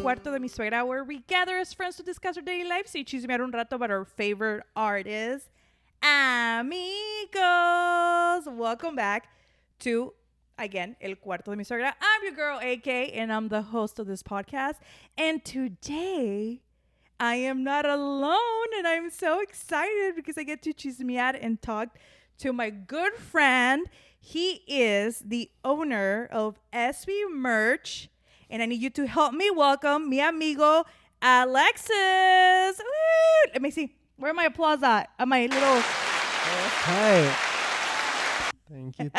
Cuarto de mi Suegra, where we gather as friends to discuss our daily lives y chismear un rato about our favorite artists. Amigos! Welcome back to, again, El Cuarto de mi Suegra. I'm your girl, AK, and I'm the host of this podcast. And today, I am not alone, and I'm so excited because I get to chismear and talk to my good friend. He is the owner of SB Merch. And I need you to help me welcome mi amigo, Alexis. Woo! Let me see. Where my applause at? My little... Hi. Thank you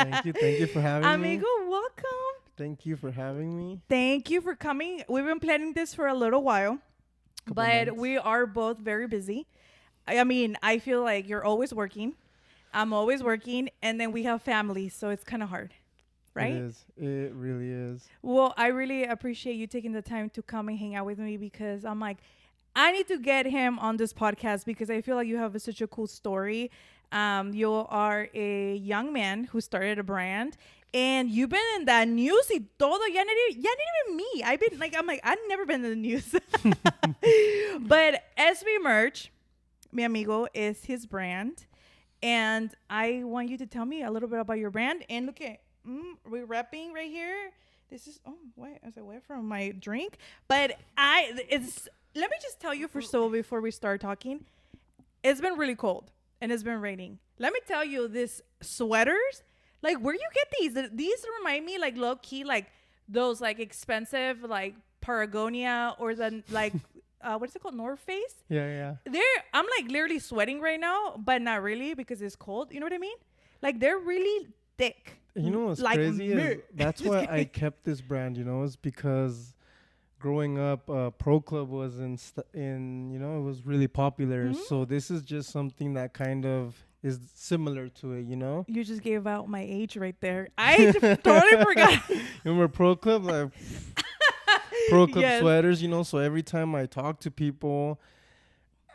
for having me. Amigo, welcome. Thank you for having me. Thank you for coming. We've been planning this for a little while, but we are both very busy. I mean, I feel like you're always working. I'm always working, and then we have families, so it's kind of hard. Right? It is. It really is. Well, I really appreciate you taking the time to come and hang out with me because I'm like, I need to get him on this podcast because I feel like you have such a cool story. You are a young man who started a brand and you've been in that news y todo. Ya not even me. I've never been in the news. But SB Merch, mi amigo, is his brand. And I want you to tell me a little bit about your brand. And look at... we're wrapping right here. This is is it away from my drink? But let me just tell you before we start talking, it's been really cold and it's been raining. Let me tell you, these sweaters, like where you get these remind me like low key like those like expensive like Patagonia or the like what is it called, North Face? Yeah. I'm like literally sweating right now, but not really because it's cold. You know what I mean? Like they're really thick. You know what's crazy is that's why I kept this brand, is because growing up, Pro Club was it was really popular. Mm-hmm. So this is just something that kind of is similar to it, You just gave out my age right there. I totally forgot. Remember Pro Club? Like, Pro Club sweaters, So every time I talk to people,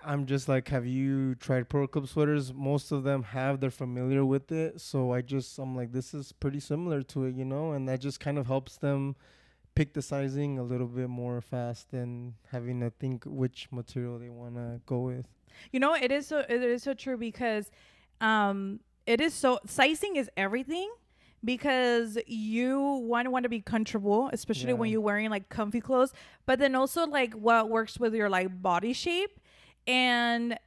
I'm just like, have you tried Pro Club sweaters? Most of them they're familiar with it. So I'm like, this is pretty similar to it, And that just kind of helps them pick the sizing a little bit more fast and having to think which material they want to go with. It is so true because sizing is everything because you want to be comfortable, especially when you're wearing like comfy clothes, but then also like what works with your like body shape. And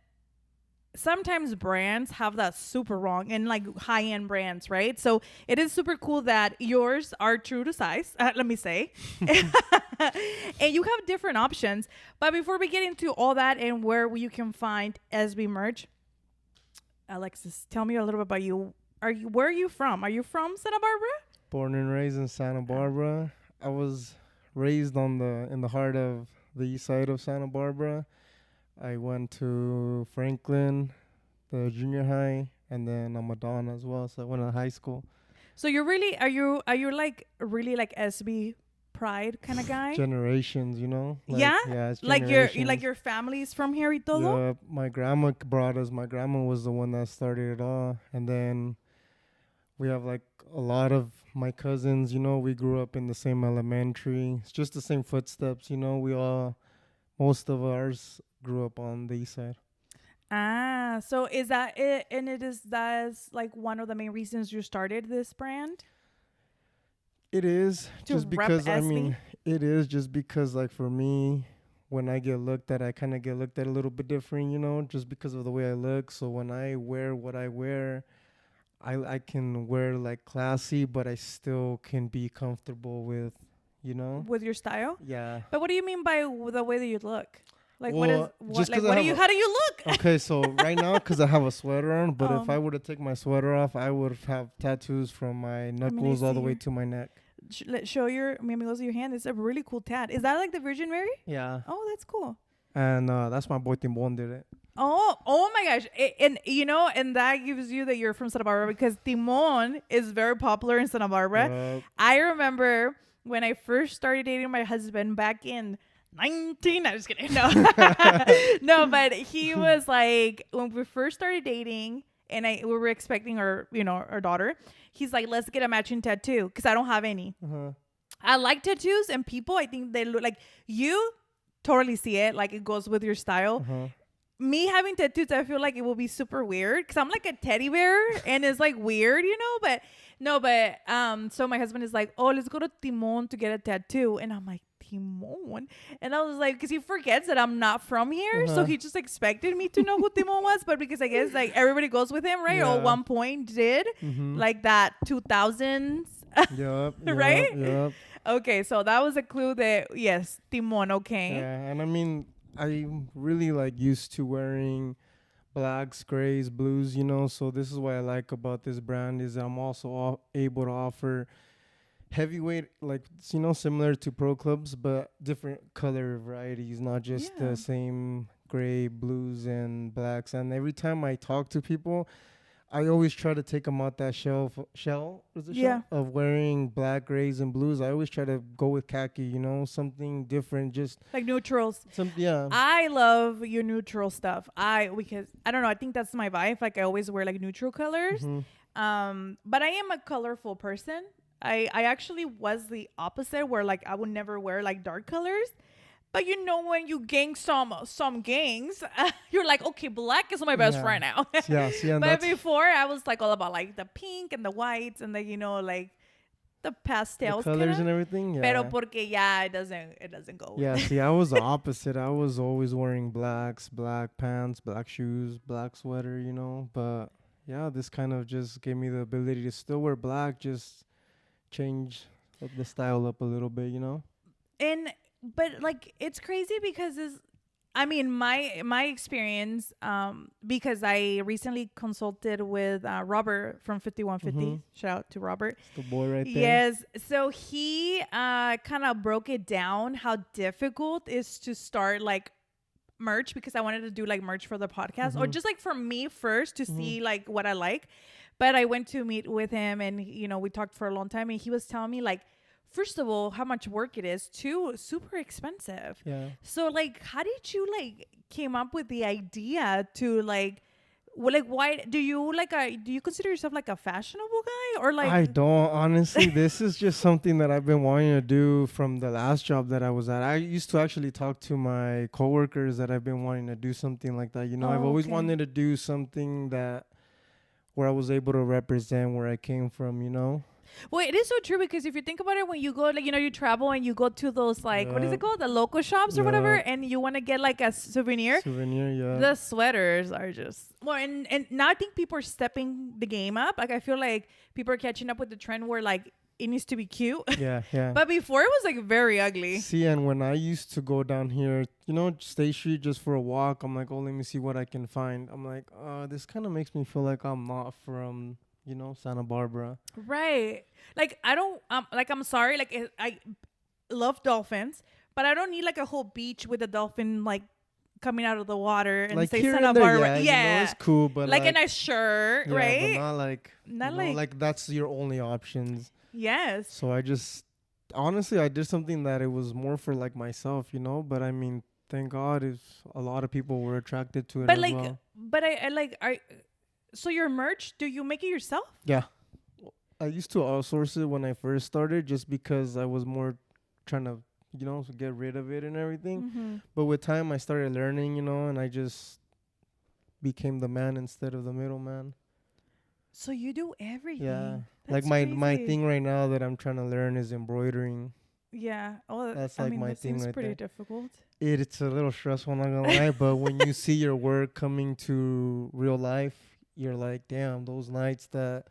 sometimes brands have that super wrong and like high-end brands, right? So it is super cool that yours are true to size, let me say. And you have different options. But before we get into all that and where you can find SB Merch, Alexis, tell me a little bit about you. Where are you from? Are you from Santa Barbara? Born and raised in Santa Barbara. I was raised in the heart of the east side of Santa Barbara. I went to Franklin, the junior high, and then I'm Madonna as well. So I went to high school. So you're really, are you like really like SB pride kind of guy? Generations, Like, yeah? Yeah, it's like your family's from here y todo? Yeah, my grandma brought us. My grandma was the one that started it all. And then we have like a lot of my cousins, we grew up in the same elementary. It's just the same footsteps, most of ours grew up on the east side. So is that it? And that's like one of the main reasons you started this brand? It is just because it is just because like for me, when I get looked at, I kind of get looked at a little bit different, just because of the way I look. So when I wear what I wear, I can wear like classy, but I still can be comfortable with, with your style. Yeah. But what do you mean by the way that you look? Like well, how do you look? Okay, so right now because I have a sweater on, but if I were to take my sweater off, I would have tattoos from my knuckles all the way to my neck. Show your hand. It's a really cool tat. Is that like the Virgin Mary? Yeah. Oh, that's cool. And that's my boy Timon did it. Oh my gosh. And that gives you that you're from Santa Barbara because Timon is very popular in Santa Barbara. I remember when I first started dating my husband back in 19. I'm just kidding. No. No, but he was like, when we first started dating and we were expecting our daughter, he's like, let's get a matching tattoo because I don't have any. Uh-huh. I like tattoos, and people, I think they look like, you totally see it. Like, it goes with your style. Uh-huh. Me having tattoos, I feel like it will be super weird because I'm like a teddy bear and it's like weird, but so my husband is like, oh, let's go to Timon to get a tattoo. And I'm like, Timon? And I was like, because he forgets that I'm not from here. So he just expected me to know who Timon was. But because I guess like everybody goes with him, right? Yeah. Or at one point did, like that 2000s. Yep. Right? Yep. Okay, so that was a clue that, yes, Timon, okay. Yeah, and I mean, I'm really like used to wearing blacks, grays, blues, so this is what I like about this brand is I'm also able to offer heavyweight, like, similar to Pro Clubs, but different color varieties, not just the same gray, blues, and blacks. And every time I talk to people, I always try to take them out that shell of wearing black, grays, and blues. I always try to go with khaki, something different, just like neutrals. Yeah. I love your neutral stuff. Because I don't know, I think that's my vibe. Like, I always wear like neutral colors. But I am a colorful person. I actually was the opposite, where like I would never wear like dark colors. But when you gang some gangs, you're like, okay, black is my best friend now. Yeah, but before I was like all about like the pink and the whites and the like the pastels, the colors and everything. Yeah. Pero porque it doesn't go. Yeah, see, I was the opposite. I was always wearing blacks, black pants, black shoes, black sweater, But yeah, this kind of just gave me the ability to still wear black, just change the style up a little bit, But like, it's crazy because my experience, because I recently consulted with Robert from 5150. Shout out to Robert. It's the boy right there. Yes. So he kind of broke it down how difficult it is to start like merch, because I wanted to do like merch for the podcast or just like for me first to see like what I like. But I went to meet with him and, we talked for a long time, and he was telling me like, first of all, how much work it is. Two, super expensive. Yeah. So like, how did you like came up with the idea to like, why do you consider yourself like a fashionable guy or like? I don't, honestly. This is just something that I've been wanting to do from the last job that I was at. I used to actually talk to my coworkers that I've been wanting to do something like that. I've always wanted to do something where I was able to represent where I came from, Well, it is so true, because if you think about it, when you go, like, you travel and you go to those, like, what is it called? The local shops or whatever, and you want to get, like, a souvenir. The sweaters are just, and now I think people are stepping the game up. Like, I feel like people are catching up with the trend where, like, it needs to be cute. Yeah. But before, it was, like, very ugly. See, and when I used to go down here, State Street just for a walk, I'm like, oh, let me see what I can find. I'm like, this kind of makes me feel like I'm not from... Santa Barbara. Right. Like, I don't, I'm sorry. Like, I love dolphins, but I don't need like a whole beach with a dolphin, like, coming out of the water and like say Santa Barbara. Yeah. It's cool, but like a nice shirt, right? But not like that's your only options. Yes. So I just, honestly, I did something that it was more for like myself, but I mean, thank God a lot of people were attracted to it as well. But so your merch, do you make it yourself? Yeah. I used to outsource it when I first started just because I was more trying to, get rid of it and everything. But with time, I started learning, and I just became the man instead of the middleman. So you do everything. Yeah. That's like my thing right now that I'm trying to learn is embroidering. Yeah. Oh, that's like my thing right pretty there. Difficult. It's a little stressful, not gonna lie. But when you see your work coming to real life, you're like, damn, those nights that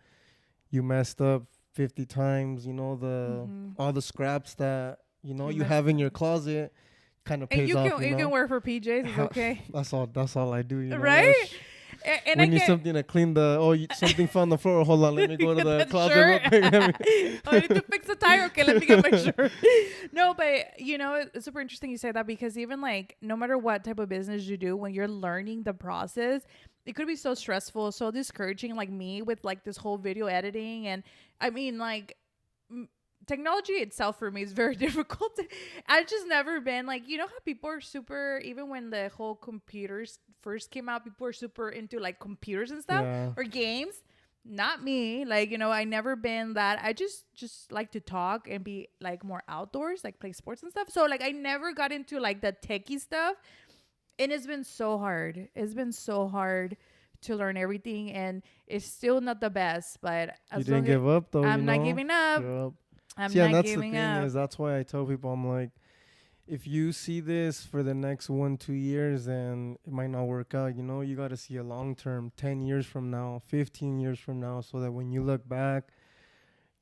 you messed up 50 times, all the scraps that, you have in your closet kind of pays off. You can wear for PJs, it's okay. That's all I do, right? And we need something to clean something fell on the floor. Hold on, let me go to the closet real quick. I need to fix the tire. Okay, let me get my shirt. No, but it's super interesting you say that, because even like no matter what type of business you do, when you're learning the process, it could be so stressful, so discouraging. Like me with like this whole video editing, and I mean like technology itself for me is very difficult. I've just never been like, you know how people are super, even when the whole computers first came out, people are super into like computers and stuff or games. Not me. Like, you know, I never been that. I just like to talk and be like more outdoors, like play sports and stuff. So like I never got into like the techie stuff. And it's been so hard. It's been so hard to learn everything, and it's still not the best. But you didn't give up though. I'm not giving up. Yep. I'm See, and not that's giving the thing up. is that's why I tell people, I'm like, if you see this for the next 1-2 years, then it might not work out. You know, you got to see a long term, 10 years from now, 15 years from now, so that when you look back,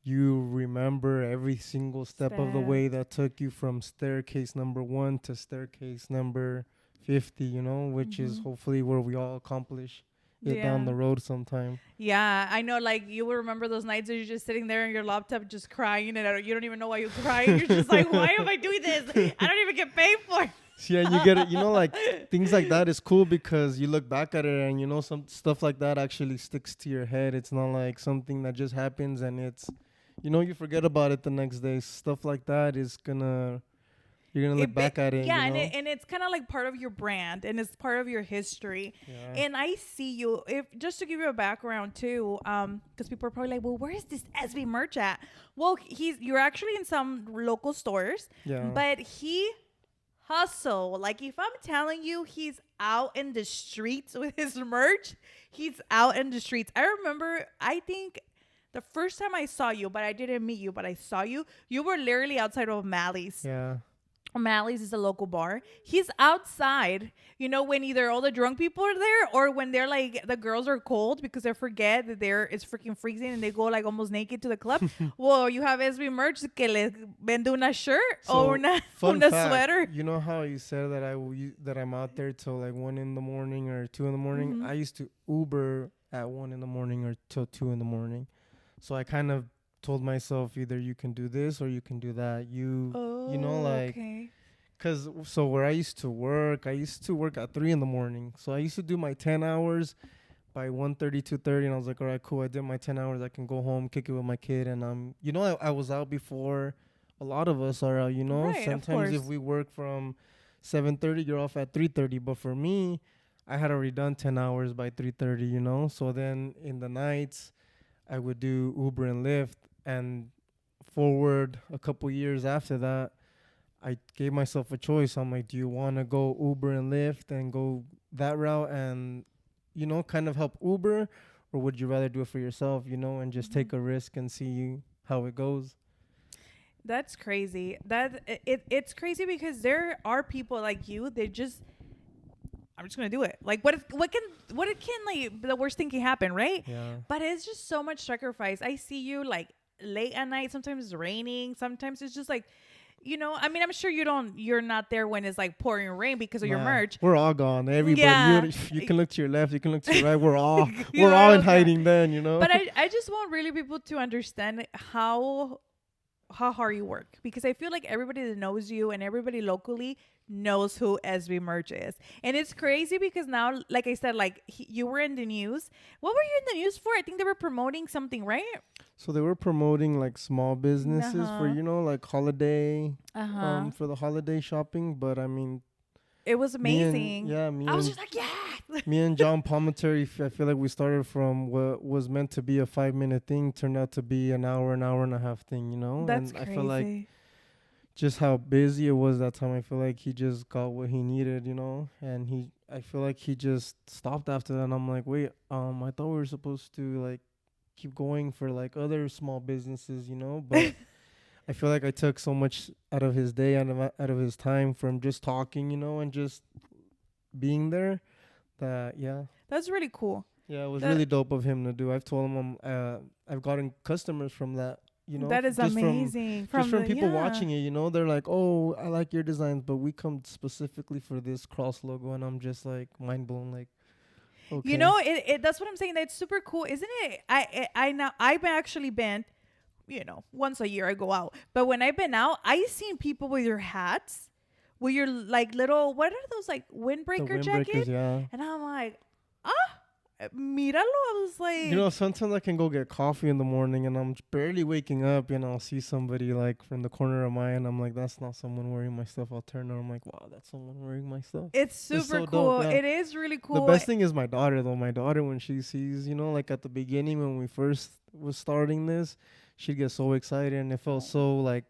you remember every single step of the way that took you from staircase number 1 to staircase number 50, you know, which is hopefully where we all accomplish it down the road sometime. Yeah, I know. Like, you will remember those nights that you're just sitting there on your laptop just crying, and you don't even know why you're crying. You're just like, why am I doing this? I don't even get paid for it. Yeah, you get it. You know, like things like that is cool because you look back at it and, you know, some stuff like that actually sticks to your head. It's not like something that just happens and it's, you know, you forget about it the next day. Stuff like that is you're gonna look back at it. Yeah, you know? and it's kind of like part of your brand, and it's part of your history. Yeah. And I see you. If just to give you a background too, because people are probably like, well, where is this SB merch at? Well, you're actually in some local stores. Yeah. But he hustle. Like, if I'm telling you, he's out in the streets with his merch. He's out in the streets. I remember. I think the first time I saw you, but I didn't meet you, but I saw you. You were literally outside of O'Malley's. Yeah. O'Malley's is a local bar. He's outside, you know, when either all the drunk people are there or when they're like, the girls are cold because they forget that it's freaking freezing and they go like almost naked to the club. Well, you have SB merch que le vende una shirt or una sweater. You know how you said that I'm out there till like 1 a.m. or 2 a.m? I used to Uber at 1 a.m. or till 2 a.m. So I kind of told myself either you can do this or you can do that. You know, like, okay. Cause so where I used to work at 3 a.m. So I used to do my 10 hours by 1:30, 2:30, and I was like, all right, cool. I did my 10 hours. I can go home, kick it with my kid, and you know, I was out before a lot of us are out. You know, right, sometimes if we work from 7:30, you're off at 3:30. But for me, I had already done 10 hours by 3:30. You know, so then in the nights, I would do Uber and Lyft. And forward a couple years after that, I gave myself a choice. I'm like, do you want to go Uber and Lyft and go that route and, you know, kind of help Uber? Or would you rather do it for yourself, you know, and just take a risk and see how it goes? That's crazy. It's crazy because there are people like you, I'm just gonna do it. Like, what can like the worst thing can happen, right? Yeah. But it's just so much sacrifice. I see you like late at night. Sometimes it's raining. Sometimes it's just like, you know. I mean, I'm sure you're not there when it's like pouring rain because of your merch. We're all gone. Everybody. Yeah. You can look to your left. You can look to your right. We're all in hiding then. You know. But I just want really people to understand how hard you work, because I feel like everybody that knows you and everybody locally knows who SB Merch is. And it's crazy because now, like I said, like you were in the news. What were you in the news for? I think they were promoting something, right? So they were promoting like small businesses for, you know, like holiday, for the holiday shopping. But I mean, it was amazing. I was just like, yeah. Me and John Palminteri, I feel like we started from what was meant to be a 5-minute thing, turned out to be an hour and a half thing, you know? That's crazy. I feel like just how busy it was that time, I feel like he just got what he needed, you know? And I feel like he just stopped after that. And I'm like, wait, I thought we were supposed to like keep going for like other small businesses, you know? But I feel like I took so much out of his day, out of his time from just talking, you know, and just being there. That's really cool. Yeah, it was really dope of him to do. I've told him I've gotten customers from that, you know. That is amazing. From people watching it, you know. They're like, oh, I like your designs, but we come specifically for this cross logo. And I'm just like mind blown, like, okay. You know, that's what I'm saying. That's super cool, isn't it? I've actually been, you know, once a year I go out. But when I've been out, I've seen people with your hats, with your like little, what are those, like windbreaker jackets? Yeah. And I'm like, míralo. I was like, You know, sometimes I can go get coffee in the morning and I'm barely waking up, and I'll see somebody like from the corner of my eye, and I'm like, that's not someone wearing my stuff. I'll turn and I'm like, wow, that's someone wearing my stuff. it's super so cool. dope, yeah. It is really cool. The best thing is my daughter, though. My daughter, when she sees, you know, like at the beginning when we first was starting this, she'd get so excited, and it felt so like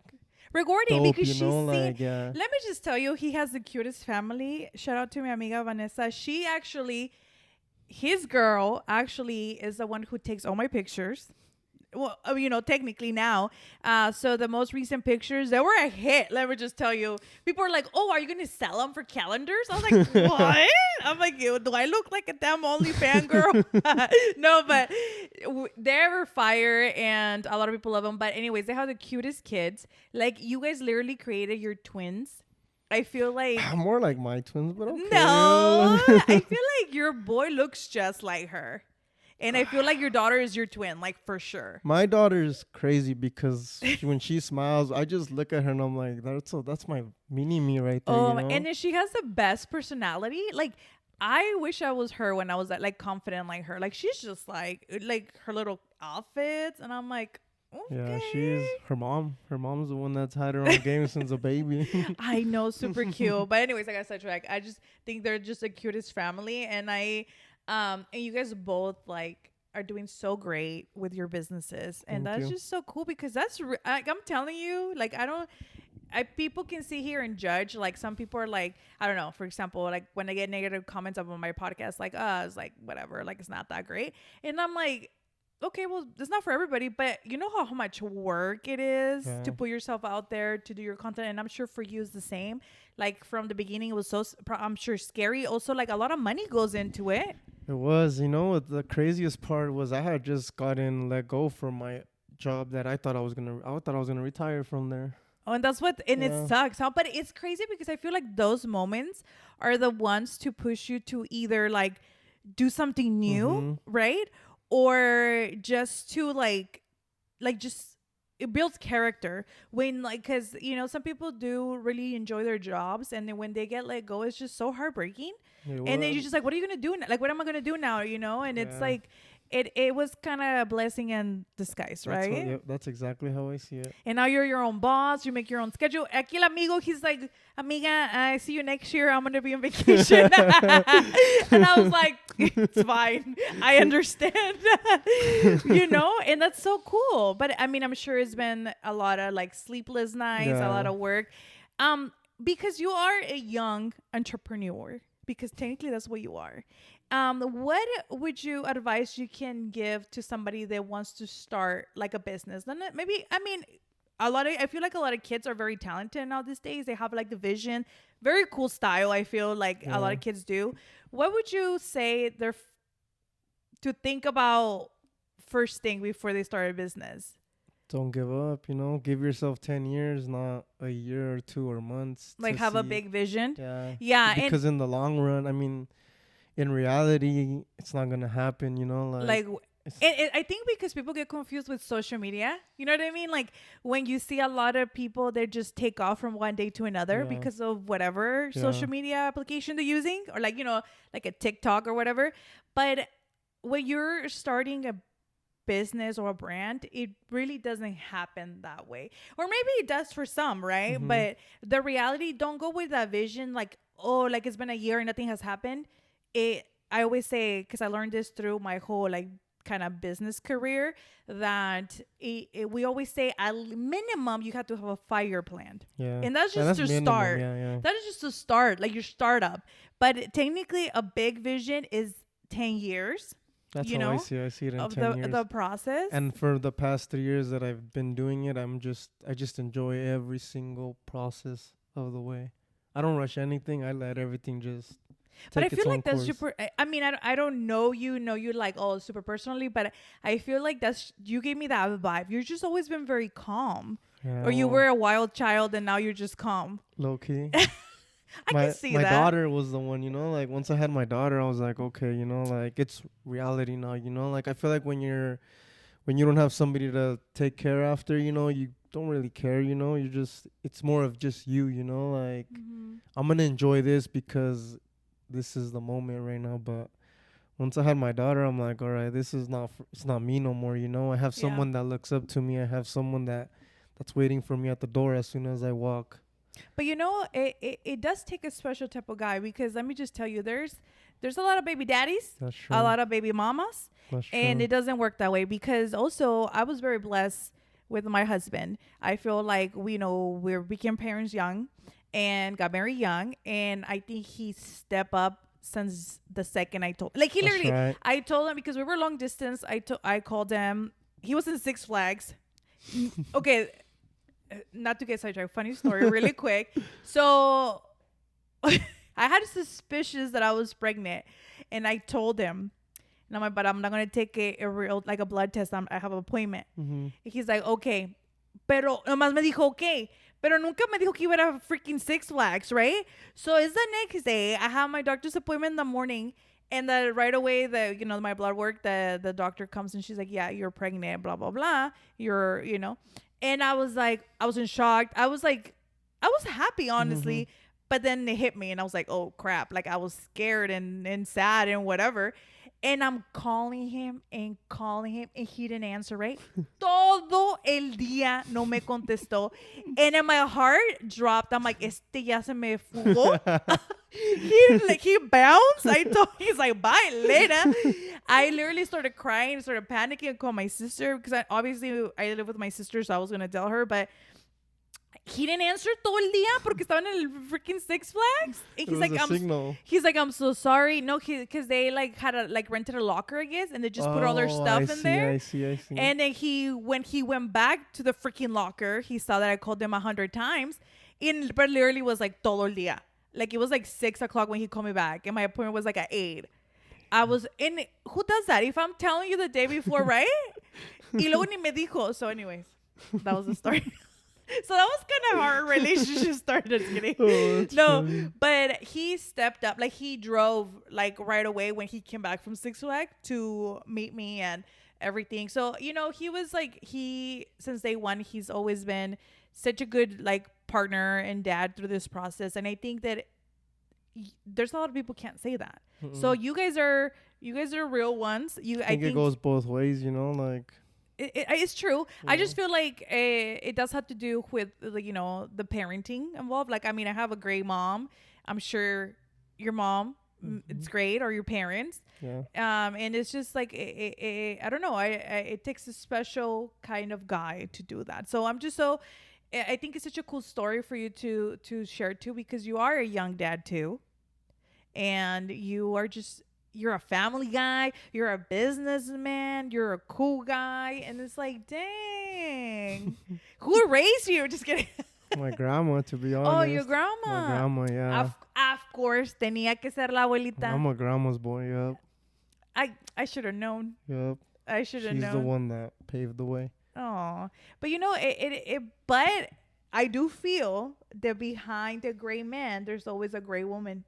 rewarding dope, because you she's know, seen. like, yeah. Let me just tell you, he has the cutest family. Shout out to my amiga Vanessa. She actually, his girl actually is the one who takes all my pictures. Well, you know, technically now. So the most recent pictures, they were a hit. Let me just tell you. People are like, oh, are you going to sell them for calendars? I was like, what? I'm like, do I look like a damn only fangirl? No, but they were fire and a lot of people love them. But anyways, they have the cutest kids. Like, you guys literally created your twins. I feel like... More like my twins, but okay. No, I feel like your boy looks just like her. And I feel like your daughter is your twin, like for sure. My daughter is crazy because when she smiles, I just look at her and I'm like, that's my mini me right there. Oh, you know? and then she has the best personality. Like, I wish I was her when I was like confident like her. Like, she's just like her little outfits, and I'm like, okay. Yeah, she's her mom. Her mom's the one that's had her on game since a baby. I know, super cute. But anyways, I got sidetracked. I just think they're just the cutest family, and and you guys both like are doing so great with your businesses, and Thank that's you. just so cool because that's like, I'm telling you, like people can sit here and judge. Like, some people are like, I don't know, for example, like when I get negative comments up on my podcast, like it's like whatever, like it's not that great, and I'm like, okay, well, it's not for everybody, but you know how much work it is to put yourself out there to do your content, and I'm sure for you it's the same. Like, from the beginning, it was so I'm sure scary. Also, like, a lot of money goes into it. It was, you know, the craziest part was I had just gotten let go from my job that I thought I was gonna retire from there. Oh, and that's what, and it sucks. Huh? But it's crazy because I feel like those moments are the ones to push you to either like do something new, right? Or just to like just, it builds character when, like, because you know some people do really enjoy their jobs, and then when they get let go, it's just so heartbreaking. And then you're just like, what are you gonna do? Like, what am I gonna do now? You know, and it's like, it was kind of a blessing in disguise, right? That's exactly how I see it. And now you're your own boss. You make your own schedule. Aquí el amigo, he's like, amiga, I see you next year. I'm gonna be on vacation. And I was like, it's fine. I understand. You know, and that's so cool. But I mean, I'm sure it's been a lot of like sleepless nights, a lot of work. Because you are a young entrepreneur. Because technically that's what you are. What would you advise you can give to somebody that wants to start like a business? Then maybe, I mean, I feel like a lot of kids are very talented now these days. They have like the vision, very cool style. I feel like a lot of kids do. What would you say to think about first thing before they start a business? Don't give up, you know, give yourself 10 years, not a year or 2 or months. Like, have a big vision. Yeah. Because in the long run, I mean, in reality, it's not going to happen, you know, I think because people get confused with social media, you know what I mean? Like, when you see a lot of people, they just take off from one day to another because of whatever social media application they're using, or like, you know, like a TikTok or whatever. But when you're starting a business or a brand, it really doesn't happen that way. Or maybe it does for some, right? But the reality, don't go with that vision like, oh, like it's been a year and nothing has happened. I always say, because I learned this through my whole like kind of business career, that we always say at minimum you have to have a 5-year plan. And that's just to start. That is just to start, like your startup. But technically a big vision is 10 years. That's how I see it. I see it in 10 years. The process. And for the past 3 years that I've been doing it, I just enjoy every single process of the way. I don't rush anything. I let everything just But I feel like that's super. I mean, I don't know you like, oh, super personally, but I feel like you gave me that vibe. You've just always been very calm. Or you were a wild child and now you're just calm. Low key. I can see that. My daughter was the one, you know, like once I had my daughter, I was like, okay, you know, like it's reality now, you know, like I feel like when you don't have somebody to take care after, you know, you don't really care, you know, it's more of just you know, like I'm going to enjoy this because this is the moment right now. But once I had my daughter, I'm like, all right, this is not it's not me no more. You know, I have Yeah. someone that looks up to me. I have someone that's waiting for me at the door as soon as I walk. But you know, it does take a special type of guy because let me just tell you, there's a lot of baby daddies, That's true. a lot of baby mamas, That's and true. it doesn't work that way because also I was very blessed with my husband. I feel like we became parents young and got married young, and I think he stepped up since the second I told, like he That's literally, right. I told him because we were long distance. I called him. He was in Six Flags. Okay, not to get sidetracked. Funny story, really quick. So I had suspicions that I was pregnant, and I told him, and I'm like, but I'm not gonna take a real like a blood test. I have an appointment. Mm-hmm. He's like, okay, pero nomás me dijo okay, pero nunca me dijo que iba a freaking Six Flags, right? So it's the next day. I have my doctor's appointment in the morning. And right away, my blood work, the doctor comes and she's like, yeah, you're pregnant, blah, blah, blah. And I was like, I was in shock. I was like, I was happy, Mm-hmm. honestly. But then it hit me and I was like, oh crap. Like I was scared and sad and whatever. And I'm calling him and he didn't answer, right? Todo el día no me contestó. And then my heart dropped. I'm like, este ya se me fugó. he bounced. He's like, bye later. I literally started crying, started panicking, and called my sister because obviously I live with my sister, so I was gonna tell her, but he didn't answer todo el día porque estaba en el freaking Six Flags. And It was a signal. he's like, I'm so sorry. No, because they like had rented a locker, I guess, and they just put all their stuff in there. I see. And then when he went back to the freaking locker, he saw that I called him 100 times. But literally was like todo el día. Like it was like 6 o'clock when he called me back, and my appointment was like at 8. I was in. Who does that? If I'm telling you the day before, right? Y luego ni me dijo. So, anyways, that was the story. So that was kind of how our relationship started. Just kidding. Oh, that's No, funny. but he stepped up. Like he drove like right away when he came back from Six Flags to meet me and everything. So he was like since day one he's always been such a good like partner and dad through this process. And I think that there's a lot of people can't say that. So Mm-mm. you guys are real ones. I think it goes both ways, like. It's true. I just Yeah. feel like it does have to do with the parenting involved. Like I mean, I have a great mom. I'm sure your mom, it's great, or your parents. Yeah. And it's just like I don't know. It takes a special kind of guy to do that. So I'm just so. I think it's such a cool story for you to share too, because you are a young dad too, and you're a family guy, you're a businessman, you're a cool guy, and it's like, dang, who raised you? Just kidding. My grandma, to be honest. Oh, your My grandma. grandma, yeah. Of course, tenía que ser la abuelita. I'm a grandma's boy, yup. I should have known. Yup. I should have She's known. the one that paved the way. Oh, but but I do feel that behind the gray man, there's always a gray woman.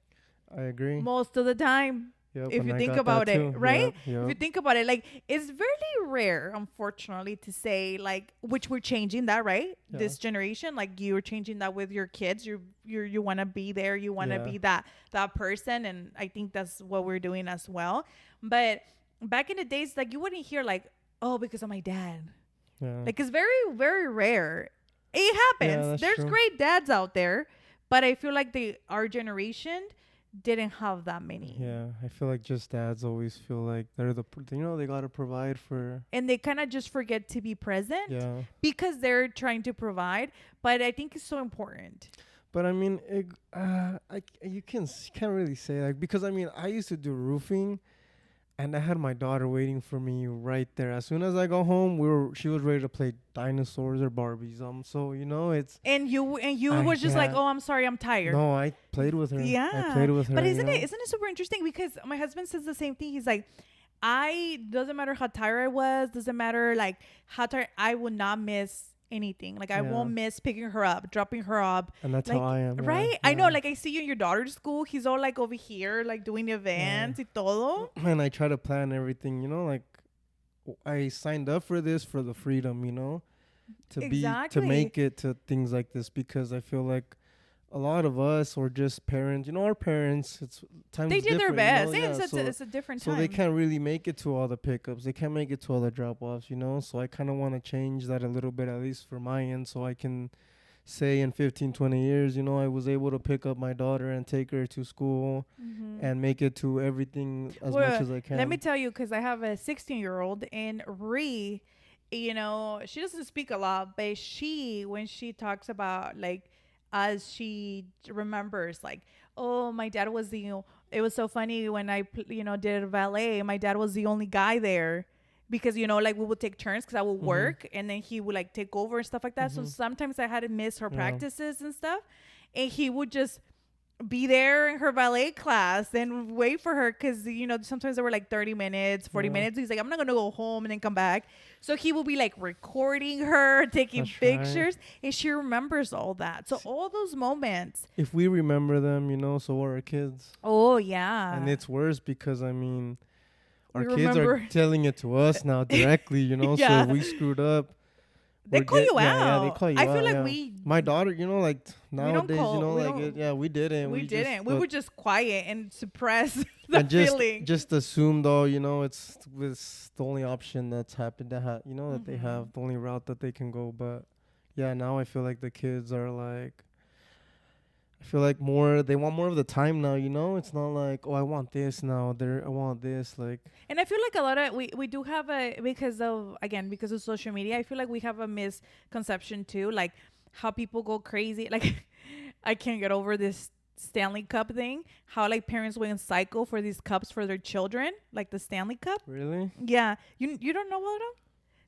I agree. Most of the time. Yep, If and you I think got about that it, too. right? Yep, If you yep. think about it, like it's very rare, unfortunately, to say like, which we're changing that, right? Yeah. This generation, like you're changing that with your kids. You want to be there. You want to Yeah. be that person, and I think that's what we're doing as well. But back in the days, like you wouldn't hear like, oh, because of my dad. Yeah. Like it's very very rare. It happens. that's There's true. great dads out there, but I feel like our generation didn't have that many. Yeah, I feel like just dads always feel like they're they gotta provide for. And they kind of just forget to be present Yeah, because they're trying to provide. But I think it's so important. but I mean, you can't really say like, because I mean, I used to do roofing, and I had my daughter waiting for me right there. As soon as I go home, she was ready to play dinosaurs or Barbies. So it's. And you I was just like, can't- oh, I'm sorry, I'm tired. No, I played with her. Yeah. I played with her. But isn't yeah. it super interesting, because my husband says the same thing. He's like, doesn't matter how tired I was, doesn't matter like how tired, I will not miss anything. Like I Yeah. won't miss picking her up, dropping her up. And that's Like, how I am. Right? Yeah, I know, yeah. like I see you in your daughter's school. He's all like over here, like doing events y todo. And I try to plan everything, like I signed up for this for the freedom, to Exactly. make it to things like this, because I feel like a lot of us or just parents, our parents, it's times They did their different, best. Yeah, It's a different so time. they can't really make it to all the pickups. They can't make it to all the drop-offs, So I kind of want to change that a little bit, at least for my end, so I can say in 15, 20 years, I was able to pick up my daughter and take her to school and make it to everything as much as I can. Let me tell you, because I have a 16-year-old, and she doesn't speak a lot, but when she talks about, like, as she remembers, like, oh, my dad was it was so funny when I, did ballet. My dad was the only guy there because, like, we would take turns because I would work and then he would, like, take over and stuff like that. So sometimes I had to miss her practices and stuff. And he would just be there in her ballet class and wait for her because, sometimes there were like 30 minutes, 40 minutes. He's like, I'm not going to go home and then come back. So he will be like recording her, taking pictures, and she remembers all that. So all those moments. If we remember them, so are our kids. Oh, yeah. And it's worse because, our kids are telling it to us now directly, So if we screwed up, they call you out. Yeah, they call you out. I feel like my daughter, like nowadays, we didn't. We didn't. We were just quiet and suppress the feeling. Just assume, though, it's the only option that's happened that that they have, the only route that they can go. But yeah, now I feel like the kids are like, they want more of the time now, It's not like, oh, I want this now. I want this, like. And I feel like a lot of we do have because of social media, I feel like we have a misconception too, like how people go crazy. Like, I can't get over this Stanley Cup thing. How, like, parents went cycle for these cups for their children, like the Stanley Cup. Really? Yeah. You don't know about them?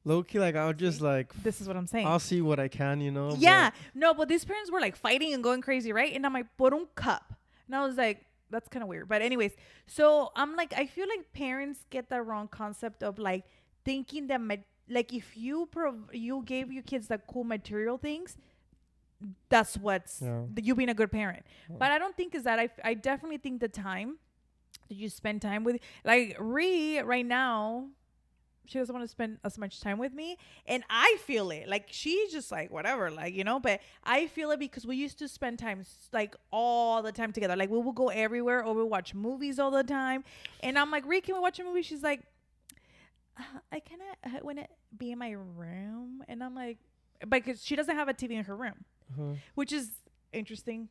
Low-key, like, I'll just, like... This is what I'm saying. I'll see what I can, Yeah. But these parents were, like, fighting and going crazy, right? And I'm like, por un cup. And I was like, that's kind of weird. But anyways, so I'm like, I feel like parents get the wrong concept of, like, thinking that, like, if you gave your kids the cool material things, that's what's you being a good parent. But I don't think is that. I definitely think the time that you spend time with, like, right now, she doesn't want to spend as much time with me, and I feel it. Like, she's just like, whatever, like, but I feel it because we used to spend time, like, all the time together. Like, we will go everywhere, or we'll watch movies all the time. And I'm like, Ree, can we watch a movie? She's like, I kind of want to be in my room. And I'm like, because she doesn't have a TV in her room, which is interesting,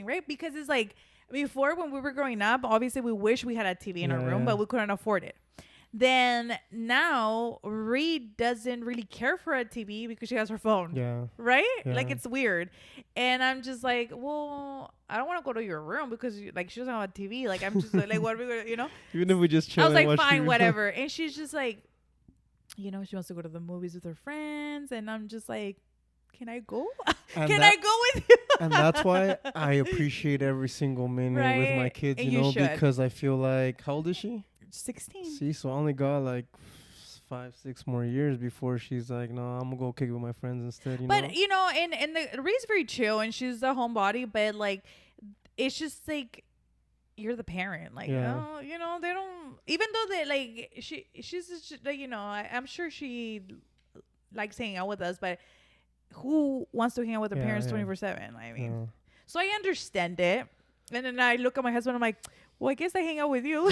right? Because it's like, before, when we were growing up, obviously we wish we had a TV in our room, but we couldn't afford it. Then now Reed doesn't really care for a TV because she has her phone. Yeah. Right? Yeah. Like, it's weird. And I'm just like, well, I don't want to go to your room because, like, she doesn't have a TV. Like, I'm just like, what are we going to, Even if we just chill. I was like, fine, whatever. And she's just like, she wants to go to the movies with her friends. And I'm just like, can I go? Can I go with you? And that's why I appreciate every single minute with my kids, because I feel like, how old is she? 16. See, so I only got like 5-6 more years before she's like, no, I'm gonna go kick it with my friends instead. And the Ree's very chill and she's a homebody, but like, it's just like, you're the parent, like, they don't, even though they like, she's just, like, I'm sure she likes hanging out with us, but who wants to hang out with their parents 24/7? I mean, so I understand it. And then I look at my husband, I'm like, well, I guess I hang out with you.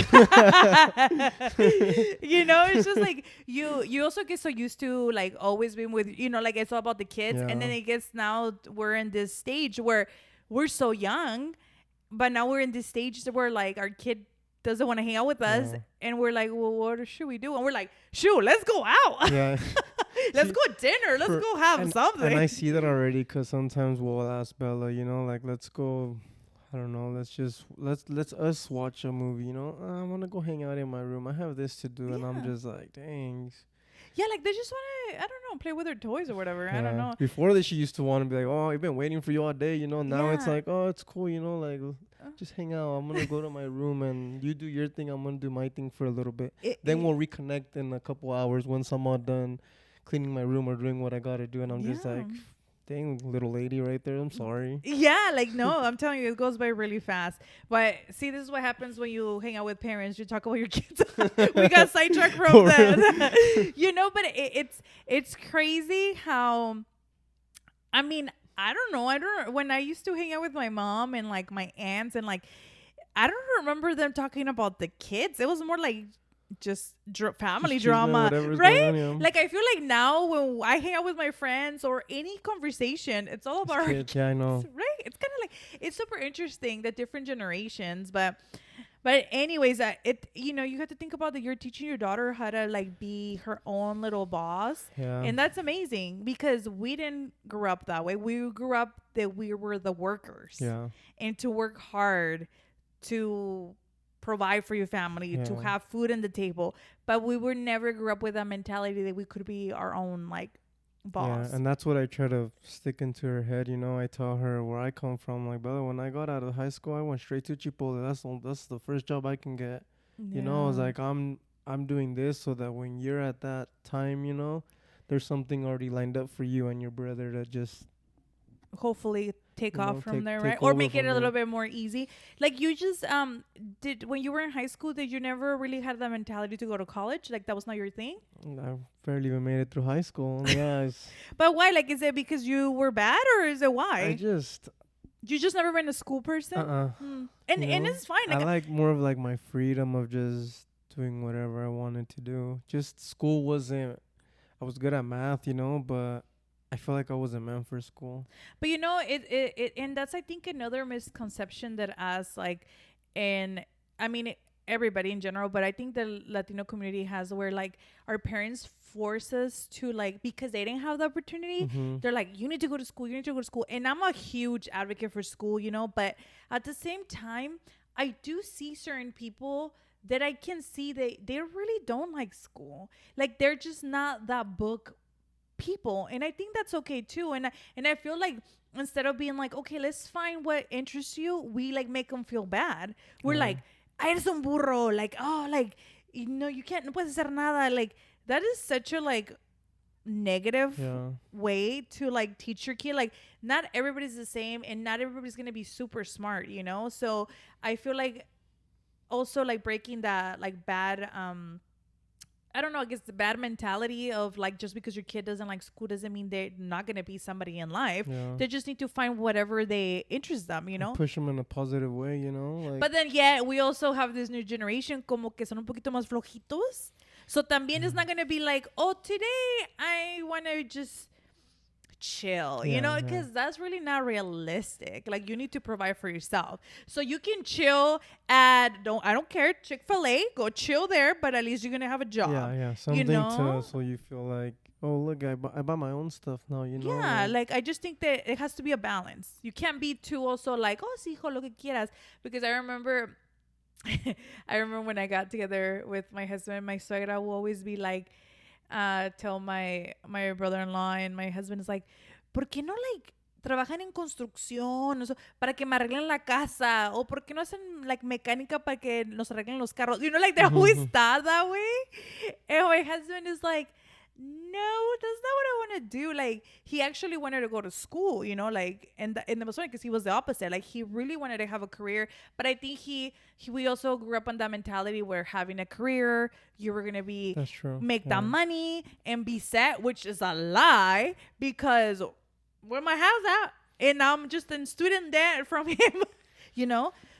It's just like you also get so used to, like, always being with, like, it's all about the kids. And then it gets, now we're in this stage where we're so young, but now we're in this stage where, like, our kid doesn't want to hang out with us. And we're like, well, what should we do? And we're like, shoot, let's go out. Yeah. Let's go dinner. Let's go have something. And I see that already because sometimes we'll ask Bella, like, let's go. I don't know. Let's us watch a movie. I want to go hang out in my room. I have this to do, and I'm just like, dang. Yeah, like, they just want to, I don't know, play with their toys or whatever. Yeah. I don't know. Before this, she used to want to be like, oh, I've been waiting for you all day. Now it's like, oh, it's cool. Like, just hang out. I'm gonna go to my room and you do your thing. I'm gonna do my thing for a little bit. Then we'll reconnect in a couple hours once I'm all done cleaning my room or doing what I gotta do. And I'm just like, dang, little lady right there. I'm sorry. Yeah, like, no, I'm telling you, it goes by really fast. But see, this is what happens when you hang out with parents. You talk about your kids. We got sidetracked from that. But it's crazy how, I mean, I don't know. I don't. When I used to hang out with my mom and like my aunts and like, I don't remember them talking about the kids. It was more like just family Just drama, whatever's right? going on, yeah. Like I feel like now when I hang out with my friends or any conversation, it's all about our Kids, yeah, I know. kids, right? It's kind of like it's super interesting the different generations, but anyways, it you have to think about that you're teaching your daughter how to like be her own little boss, Yeah. and that's amazing because we didn't grow up that way. We grew up that we were the workers, Yeah. and to work hard to provide for your family, to Yeah. have food on the table. But we were never grew up with that mentality that we could be our own like boss. Yeah, and that's what I try to stick into her head. I tell her where I come from. Like, brother, when I got out of high school, I went straight to Chipotle. That's the first job I can get. I was Yeah. like, I'm doing this so that when you're at that time, there's something already lined up for you and your brother to just Hopefully take off from there, take right? Or over make it from a little there. bit more easy. Like you just did when you were in high school, did you never really had that mentality to go to college? Like that was not your thing? I barely even made it through high school. Yeah, But why? Like is it because you were bad or is it why? I just You just never been a school person? And it's fine. I Like like more of like my freedom of just doing whatever I wanted to do. Just school wasn't. I was good at math, but I feel like I wasn't meant for school. but it and that's I think another misconception that us like and I mean everybody in general, but I think the Latino community has where like our parents force us to like because they didn't have the opportunity. Mhm. They're like, you need to go to school, you need to go to school. And I'm a huge advocate for school, but at the same time, I do see certain people that I can see they really don't like school. Like they're just not that book people, and I think that's okay too. And I feel like instead of being like, okay, let's find what interests you, we like make them feel bad. We're Yeah. like, eres un burro, like, oh, like, you can't, no puedes hacer nada. Like that is such a like negative Yeah. way to like teach your kid. Like not everybody's the same and not everybody's gonna be super smart, so I feel like also like breaking that like bad I don't know, I guess the bad mentality of like just because your kid doesn't like school doesn't mean they're not gonna be somebody in life. Yeah. They just need to find whatever they interest them, And push them in a positive way, Like, But then yeah, we also have this new generation como que son un poquito más flojitos. So también it's not gonna be like, oh, today I wanna just chill, Yeah. because that's really not realistic. Like you need to provide for yourself. So you can chill at I don't care, Chick-fil-A, go chill there, but at least you're gonna have a job. Yeah. Something know? to so you feel like, oh, look, I buy my own stuff now, Yeah, like I just think that it has to be a balance. You can't be too also like, oh, sí, hijo, lo que quieras. Because I remember when I got together with my husband, my suegra will always be like, tell my brother-in-law and my husband is like, ¿por qué no like trabajan en construcción para que me arreglen la casa? O ¿por qué no hacen like mecánica para que nos arreglen los carros? Like they always thought that way. And my husband is like, no, that's not what I want to do. Like he actually wanted to go to school, like and that was funny because he was the opposite. Like he really wanted to have a career, but I think we also grew up on that mentality where having a career, you were gonna be that's true. make that money and be set, which is a lie because where my house at, and I'm just in student debt from him,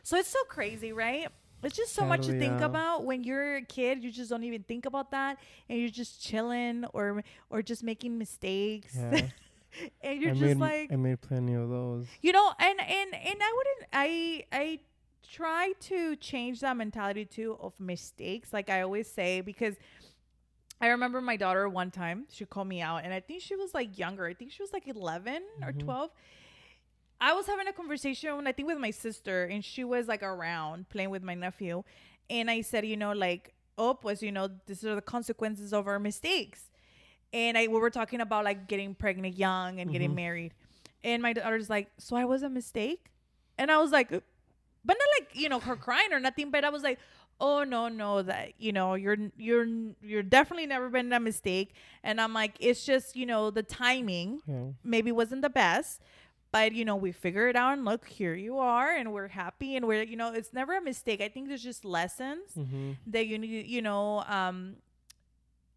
So it's so crazy, right? It's just so much to think about. When you're a kid, you just don't even think about that, and you're just chilling or just making mistakes. Yeah. And you're I made plenty of those. and I try to change that mentality too of mistakes, like I always say, because I remember my daughter one time, she called me out, and I think she was like younger. I think she was like 11 or 12. I was having a conversation, I think, with my sister, and she was like around playing with my nephew. And I said, like, pues, these are the consequences of our mistakes. And we were talking about like getting pregnant young and getting married. And my daughter's like, so I was a mistake? And I was like, but not like, her crying or nothing, but I was like, oh no, that you're definitely never been a mistake. And I'm like, it's just the timing maybe wasn't the best, but we figure it out, and look, here you are, and we're happy, and we're it's never a mistake. I think there's just lessons that you need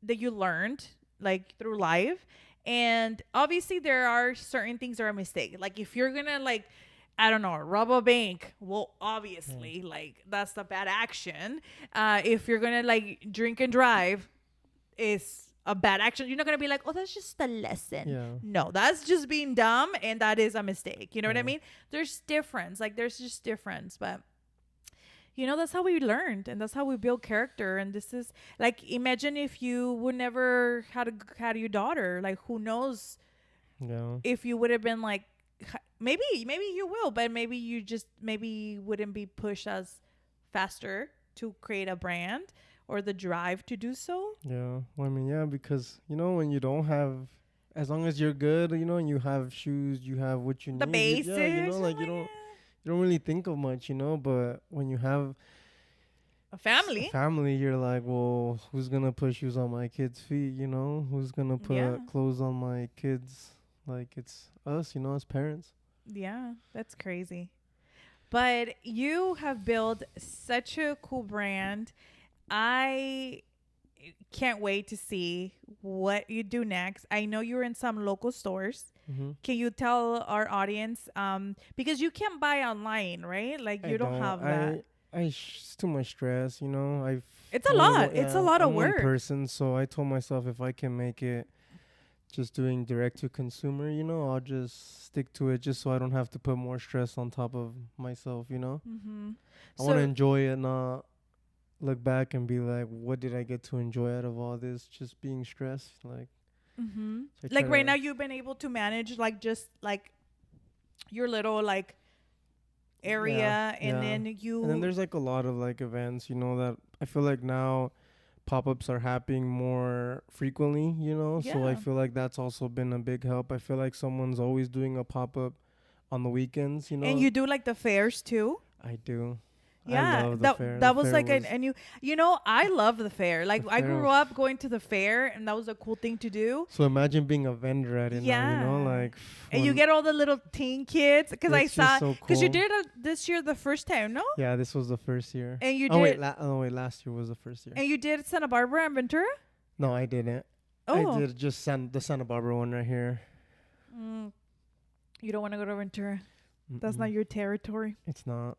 that you learned like through life. And obviously there are certain things that are a mistake. Like if you're gonna like, I don't know, rob a bank, well, obviously, like that's the bad action. If you're gonna like drink and drive, is a bad action. You're not gonna be like, oh, that's just a lesson. Yeah. No, that's just being dumb, and that is a mistake. You know what I Yeah. mean? There's difference. Like there's just difference, but that's how we learned, and that's how we build character. And this is like, imagine if you would never had your daughter. Like, who knows Yeah. if you would have been like, maybe you will, but maybe wouldn't be pushed as faster to create a brand or the drive to do so. Yeah. Well, I mean, yeah, because when you don't have, as long as you're good, and you have shoes, you have what you The need. basics. Yeah, like you don't really think of much, but when you have A family. family, you're like, well, who's gonna put shoes on my kids' feet? Who's gonna put Yeah. clothes on my kids? Like, it's us, as parents. Yeah, that's crazy. But you have built such a cool brand. I can't wait to see what you do next. I know you're in some local stores. Mm-hmm. Can you tell our audience, because you can't buy online, right? Like you don't have that. It's too much stress, It's a lot. It's a lot of I'm work. one person, so I told myself if I can make it just doing direct to consumer, I'll just stick to it just so I don't have to put more stress on top of myself, Mm-hmm. I want to enjoy it, not look back and be like, what did I get to enjoy out of all this? Just being stressed. Like, Mm-hmm. so I Like try right to- now, you've been able to manage like just like your little like area, Yeah, and yeah. then you. And then there's like a lot of like events, that I feel like now pop-ups are happening more frequently, so I Yeah. feel like that's also been a big help. I feel like someone's always doing a pop-up on the weekends, And you do like the fairs too. I do. I Yeah, love the that fair. that The was fair like was- and I love the fair. Like The I fair grew was- up going to the fair, and that was a cool thing to do. So imagine being a vendor at it now, Yeah. like And you when- get all the little teen kids, because I It's just saw so because you cool. did it this year the first time, no? Yeah, this was the first year. And you Oh did wait, last year was the first year. and you did Santa Barbara and Ventura. No, I didn't. Oh, I did just the Santa Barbara one right here. Mm, you don't want to go to Ventura. That's Mm-mm. not your territory. It's not.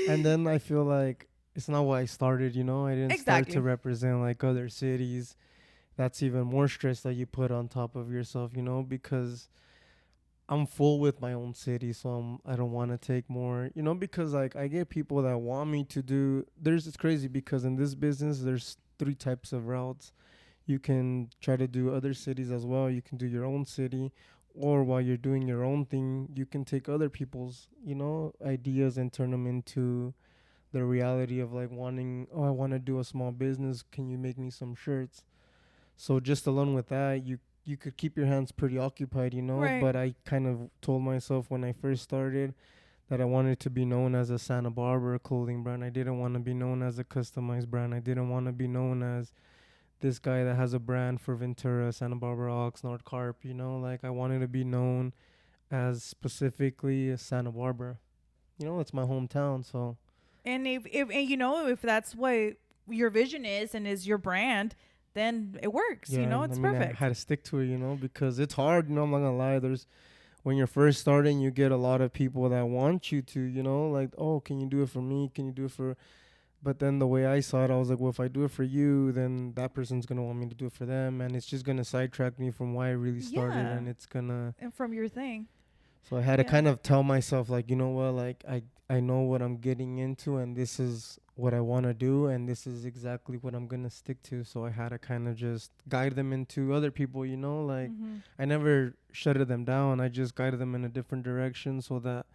And then I feel like it's not what I started, I didn't start Exactly. to represent like other cities. That's even more stress that you put on top of yourself, because I'm full with my own city, so I don't want to take more, because like I get people that want me to do. It's crazy because in this business there's 3 types of routes. You can try to do other cities as well. You can do your own city, or while you're doing your own thing, you can take other people's, ideas and turn them into the reality of like wanting, I want to do a small business. Can you make me some shirts? So just alone with that, you could keep your hands pretty occupied, Right. But I kind of told myself when I first started that I wanted to be known as a Santa Barbara clothing brand. I didn't want to be known as a customized brand. I didn't want to be known as this guy that has a brand for Ventura, Santa Barbara, Oxnard, Carp, like I wanted to be known as specifically a Santa Barbara. It's my hometown, so. And if if that's what your vision is and is your brand, then it works. It's I mean, perfect. I had to stick to it, because it's hard, I'm not gonna lie. When you're first starting, you get a lot of people that want you to, like, oh, can you do it for me? Can you do it for... But then the way I saw it, I was like, well, if I do it for you, then that person's going to want me to do it for them. And it's just going to sidetrack me from why I really started. Yeah. And it's going to... And from your thing. So I had to Yeah. kind of tell myself, like, you know what, like, I know what I'm getting into, and this is what I want to do, and this is exactly what I'm going to stick to. So I had to kind of just guide them into other people, like, Mhm. I never shutted them down. I just guided them in a different direction so that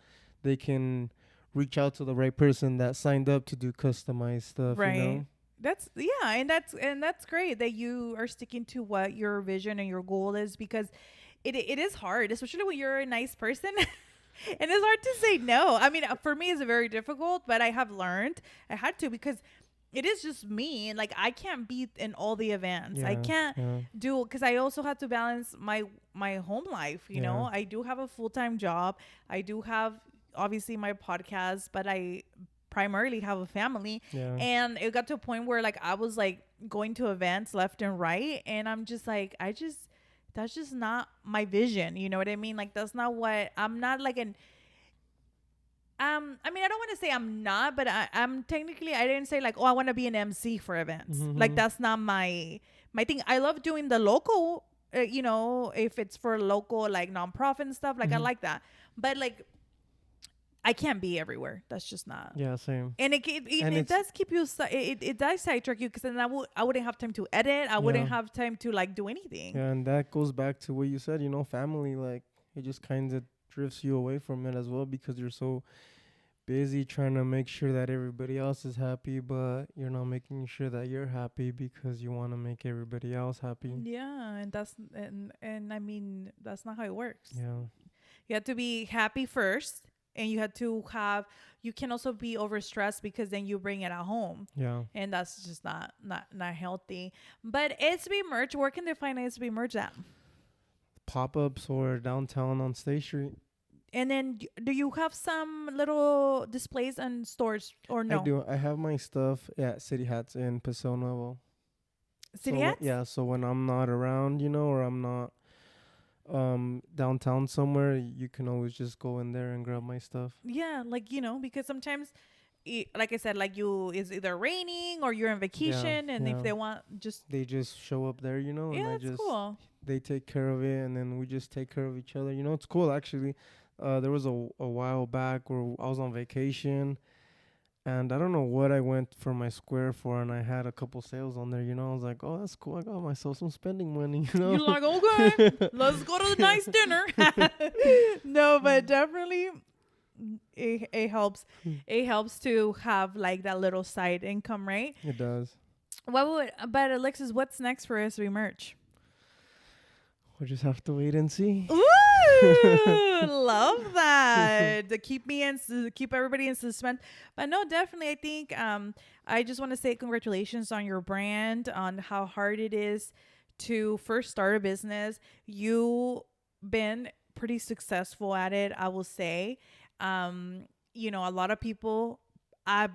they can reach out to the right person that signed up to do customized stuff, Right. That's and that's great that you are sticking to what your vision and your goal is, because it is hard, especially when you're a nice person. And it's hard to say no. I mean, for me, it's very difficult, but I have learned I had to, because it is just me. Like, I can't be in all the events. I can't do, because I also have to balance my home life. Yeah. I do have a full-time job. I do have obviously my podcast, but I primarily have a family. Yeah. And it got to a point where like I was like going to events left and right, and I'm just like, I just that's just not my vision. You know what I mean? Like, that's not what I'm not like an I mean, I don't want to say I'm not, but I'm technically, I didn't say like, oh, I want to be an MC for events. Like, Mm-hmm. that's not my thing. I love doing the local, if it's for local like nonprofit and stuff. Like, I Mm-hmm. like that, but like, I can't be everywhere. That's just not. Yeah, same. And it And it it's does keep you. It does sidetrack you because then I wouldn't have time to edit. I yeah, wouldn't have time to like do anything. yeah, and that goes back to what you said. You know, family. Like it just kind of drifts you away from it as well because you're so busy trying to make sure that everybody else is happy, but you're not making sure that you're happy because you want to make everybody else happy. Yeah, and I mean that's not how it works. Yeah, You have to be happy first, and you have to have. You can also be overstressed because then you bring it at home, yeah. and that's just not healthy. But SB merch, where can they find SB merch at? Pop-ups or downtown on State Street. And then do you have some little displays and stores or I no? do. I have my stuff at City Hats in Paseo Nuevo. City So hats? yeah, so when I'm not around, or I'm not downtown somewhere, you can always just go in there and grab my stuff. Yeah, like because sometimes, like I said, like it's either raining or you're on Yeah, vacation, and if yeah. they want just They just show up there, and yeah, I that's just cool. they take care of it, and then we just take care of each other. It's cool actually. There was a while back where I was on vacation, and I don't know what I went for my square for, and I had a couple sales on there. I was like, oh, that's cool. I got myself some spending money. You're like, okay, let's go to the nice dinner. No, but definitely it helps. It helps to have like that little side income, right? It does. But Alexis, what's next for SB merch? We'll just have to wait and see. Ooh, love that. To keep everybody in suspense. But no, definitely, I think I just want to say congratulations on your brand, on how hard it is to first start a business. You been pretty successful at it, I will say. A lot of people. I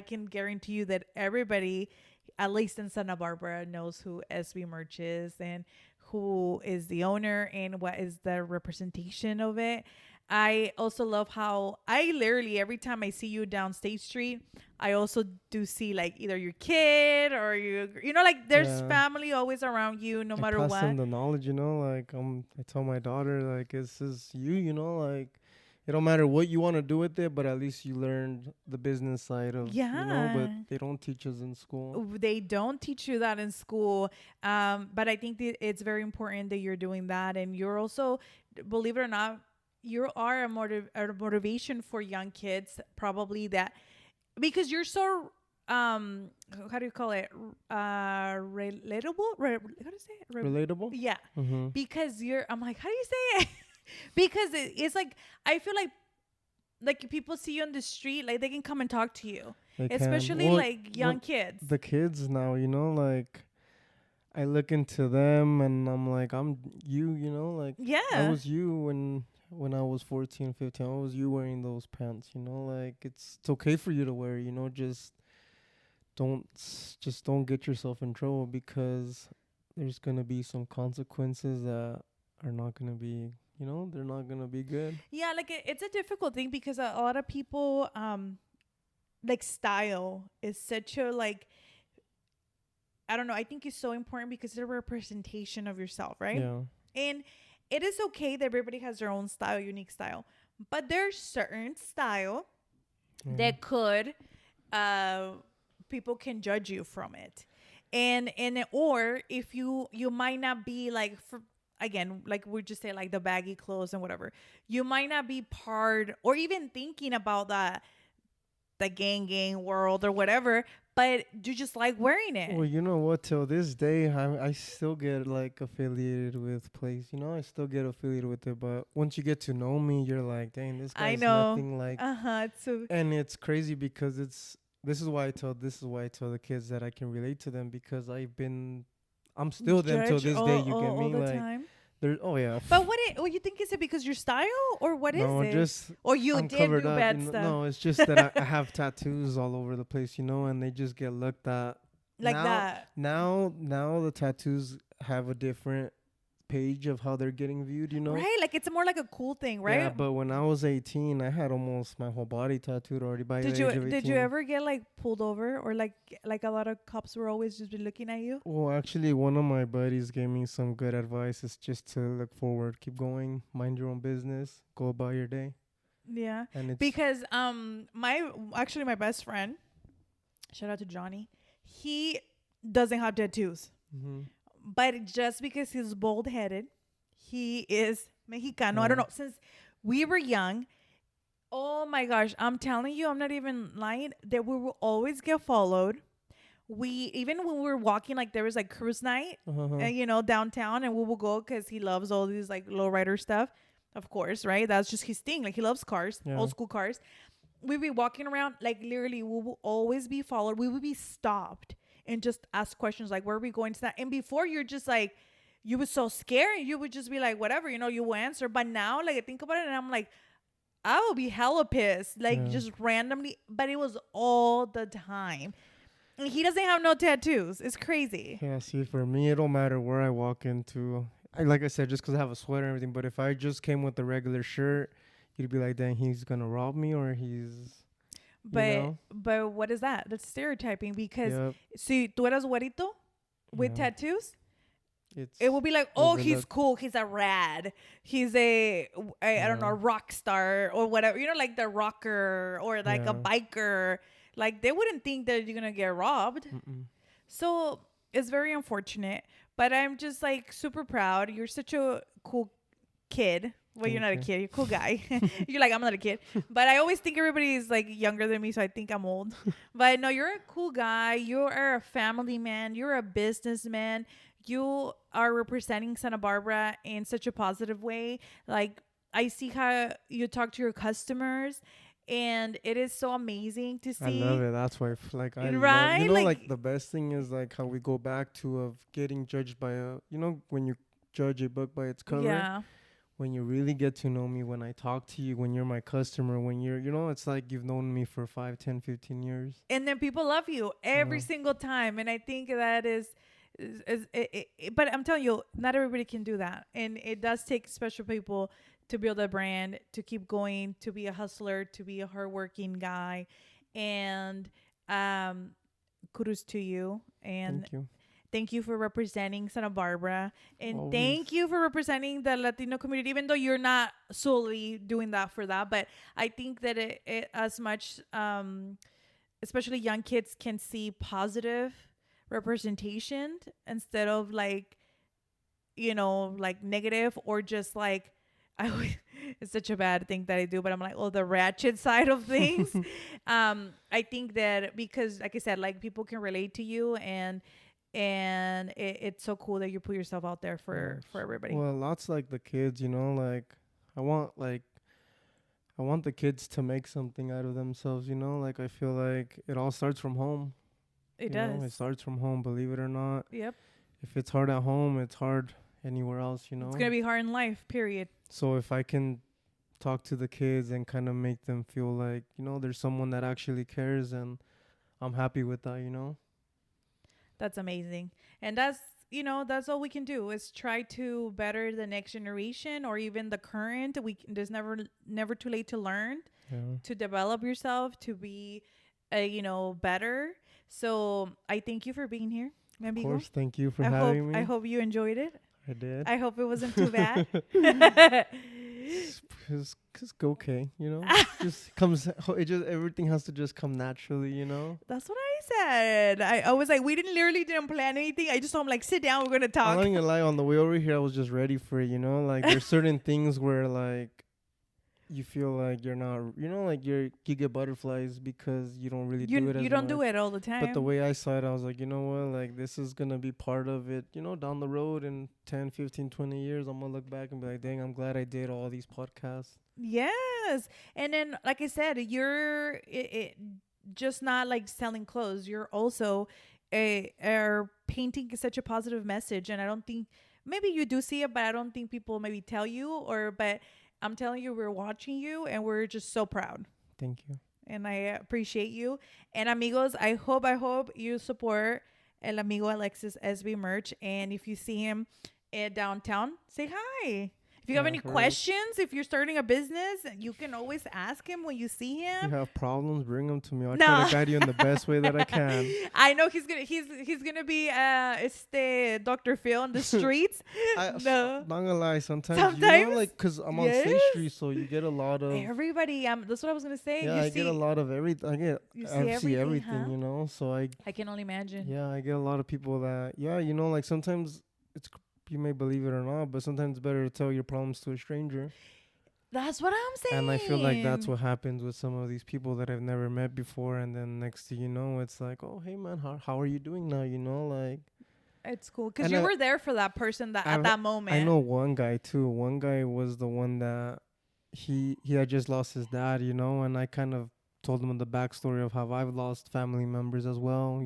can guarantee you that everybody, at least in Santa Barbara, knows who SB Merch is and who is the owner and what is the representation of it. I also love how I literally every time I see you down State Street, I also do see like either your kid or like there's Yeah. family always around you no matter pass them what. the knowledge, like I tell my daughter like this is you, like it don't matter what you want to do with it, but at least you learned the business side of but Yeah. they don't teach us in school. They don't teach you that in school, but I think that it's very important that you're doing that, and you're also, believe it or not, you are a motivation for young kids, probably, that because you're so how do you call it, relatable, how do you say it? Relatable. Yeah, Mm-hmm. because I'm like, how do you say it? Because it's like I feel like people see you on the street, like they can come and talk to you, especially like young kids. The kids now, like I look into them and I'm like, I'm you, like I Yeah. was you when I was 14, 15. I was you wearing those pants, like it's okay for you to wear, just don't get yourself in trouble because there's going to be some consequences that are not going to be, they're not going to be good. Yeah, like it's a difficult thing because a lot of people like style is such a like I don't know, I think it's so important because it's a representation of yourself, right? Yeah. And it is okay that everybody has their own style, unique style. But there's certain style that could people can judge you from it. And or if you might not be like, for again, like we just say like the baggy clothes and whatever, you might not be part or even thinking about the gang world or whatever, but you just like wearing it. Well, you know what? Till this day, I still get like affiliated with Place. I still get affiliated with it. But once you get to know me, you're like, dang, this I guy's know. nothing like. So And it's crazy because this is why I tell the kids that I can relate to them because I'm still them till this day. You get me? the Like, time. oh yeah. But what you think, is it because your style or what is No, it? just Or you I'm did do covered up. bad stuff No, it's just that I have tattoos all over the place, and they just get looked at like now, that. Now the tattoos have a different page of how they're getting viewed, you know? Right? Like it's more like a cool thing, right? Yeah, but when I was 18, I had almost my whole body tattooed already by the age of 18. Did you ever get like pulled over or like a lot of cops were always just be looking at you? Well, actually, one of my buddies gave me some good advice. It's just to look forward, keep going, mind your own business, go about your day. Yeah. And it's Because my best friend, shout out to Johnny, he doesn't have tattoos. mm-hmm. But just because he's bald headed, he is Mexicano. I don't Yeah. know. Since we were young, oh my gosh, I'm telling you, I'm not even lying, that we will always get followed. We, even when we were walking, like there was like cruise night, downtown, and we will go because he loves all these like lowrider stuff. Of course, right? That's just his thing. Like he loves cars, Yeah. old school cars. We'd be walking around, like literally, we will always be followed. We would be stopped and just ask questions like, where are we going to that? And before, you're just like, you were so scared. You would just be like, whatever, you will answer. But now, like, I think about it and I'm like, I will be hella pissed, like just randomly. But it was all the time. And he doesn't have no tattoos. It's crazy. Yeah, see, for me, it don't matter where I walk into. Like I said, just because I have a sweater and everything. But if I just came with a regular shirt, you'd be like, dang, he's going to rob me or he's... But what is that? That's stereotyping because Yep. si tú eras güerito with Yeah. tattoos, It's it will be like, oh, he's overlooked. cool. He's a rad. He's I don't know, a rock star or whatever. Like the rocker or like a Yeah. biker. Like they wouldn't think that you're going to get robbed. Mm-mm. So it's very unfortunate. But I'm just like super proud. You're such a cool kid. Well, you're not a Thank kid. You're a cool guy. You're like, I'm not a kid. But I always think everybody is like younger than me, so I think I'm old. But no, you're a cool guy. You are a family man. You're a businessman. You are representing Santa Barbara in such a positive way. Like, I see how you talk to your customers, and it is so amazing to see. I love it. That's why, I Right? love, Like- the best thing is like how we go back to of getting judged by when you judge a book by its cover. Yeah. When you really get to know me, when I talk to you, when you're my customer, when you're, it's like you've known me for 5, 10, 15 years. And then people love you every Yeah. single time. And I think that but I'm telling you, not everybody can do that. And it does take special people to build a brand, to keep going, to be a hustler, to be a hardworking guy. And kudos to you. And Thank you. thank you for representing Santa Barbara. And Always. thank you for representing the Latino community, even though you're not solely doing that for that. But I think that it as much, especially young kids, can see positive representation instead of like negative or just like, it's such a bad thing that I do, but I'm like, the ratchet side of things. I think that because, like I said, like people can relate to you, and it's so cool that you put yourself out there for everybody. Well, lots like the kids, like I want the kids to make something out of themselves, like I feel like it all starts from home. It You know, does. it starts from home, believe it or not. Yep. If it's hard at home, it's hard anywhere else, It's gonna be hard in life, period. So if I can talk to the kids and kind of make them feel like, there's someone that actually cares, and I'm happy with that. That's amazing. And that's all we can do is try to better the next generation or even the current. There's never too late to learn, Yeah. to develop yourself, to be better. So I thank you for being here, Of amigo. course, thank you for I having me. I hope you enjoyed it. I did. I hope it wasn't too bad. It's okay, just comes. Everything has to just come naturally, That's what I said. I was like, we didn't plan anything. I just told him like, sit down, we're gonna I'm talk. not gonna lie. On the way over here, I was just ready for it. Like there's certain things where like you feel like you're not, like you get butterflies because you don't really do it. You don't do it all the time. But the way I saw it, I was like, you know what? Like this is gonna be part of it. Down the road in 10, 15, 20 years, I'm gonna look back and be like, dang, I'm glad I did all these podcasts. Yes. And then, like I said, you're just not like selling clothes. You're also are painting such a positive message. And I don't think, maybe you do see it, but I don't think people maybe tell you but I'm telling you, we're watching you and we're just so proud. Thank you. And I appreciate you. And amigos, I hope you support El Amigo Alexis SB merch. And if you see him downtown, say hi. If you have Yeah, any for real. questions, if you're starting a business, you can always ask him when you see If you him. have problems, bring them to me. I'll try No, to guide you in the best way that I can. I know he's gonna be Dr. Phil on the streets. No, Not gonna lie, sometimes, sometimes like, cause I'm on yes. State Street, so you get a lot of. Everybody, that's what I was gonna say. Yeah, I get a lot of everything. You I see everything, huh? So I can only imagine. I get a lot of people that, like sometimes you may believe it or not, but sometimes it's better to tell your problems to a stranger. That's what I'm saying. And I feel like that's what happens with some of these people that I've never met before. And then next thing you know, it's like, oh, hey, man, how are you doing now? Like. It's cool. Because you were there for that person at that moment. I know one guy, too. One guy was the one that he had just lost his dad, and I kind of told him the backstory of how I've lost family members as well,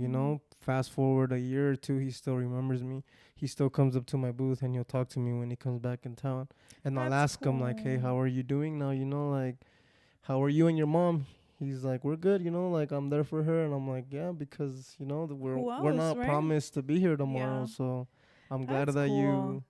Fast forward a year or two, he still remembers me. He still comes up to my booth and he'll talk to me when he comes back in town. And I'll ask him, like, hey, how are you doing now? Like, how are you and your mom? He's like, we're good, like, I'm there for her. And I'm like, yeah, because, we're not promised to be here tomorrow. Yeah. So I'm glad that you...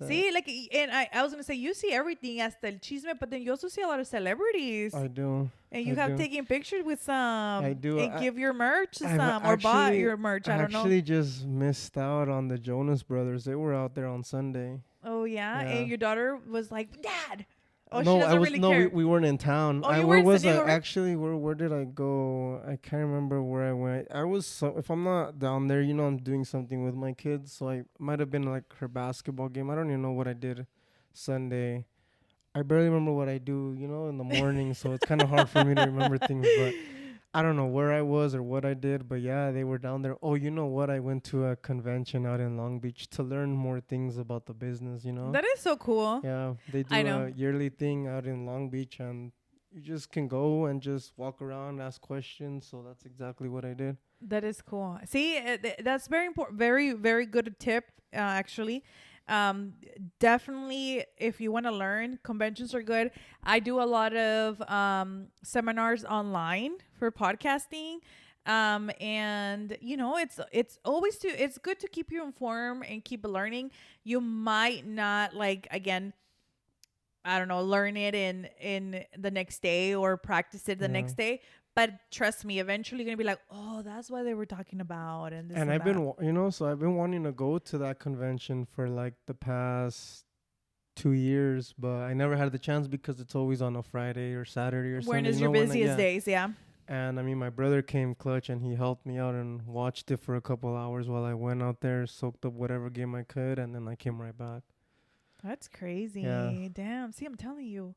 See, like, and I was going to say, you see everything as the chisme, but then you also see a lot of celebrities. I do. And you have taken pictures with some. I do. And give your merch to some, or bought your merch. I don't know. I actually just missed out on the Jonas Brothers. They were out there on Sunday. Oh, yeah? And your daughter was like, Dad. Oh, no, she doesn't really care. We weren't in town. Oh, where was I? Actually, where did I go? I can't remember where I went. If I'm not down there, I'm doing something with my kids. So I might have been like her basketball game. I don't even know what I did Sunday. I barely remember what I do, in the morning. So it's kind of hard for me to remember things. But I don't know where I was or what I did. But yeah, they were down there. Oh, you know what? I went to a convention out in Long Beach to learn more things about the business, That is so cool. Yeah, they do a yearly thing out in Long Beach, and you just can go and just walk around, ask questions. So that's exactly what I did. That is cool. See, that's very important. Very, very good tip, actually. Definitely, if you want to learn, conventions are good. I do a lot of seminars online for podcasting. And it's always it's good to keep you informed and keep learning. You might not, like, again, I don't know, learn it in the next day or practice it the next day. But trust me, eventually you're going to be like, oh, that's what they were talking about. And I've been, so I've been wanting to go to that convention for like the past 2 years, but I never had the chance because it's always on a Friday or Saturday or something. When is your busiest days? Yeah. And I mean, my brother came clutch and he helped me out and watched it for a couple hours while I went out there, soaked up whatever game I could, and then I came right back. That's crazy. Yeah. Damn. See, I'm telling you.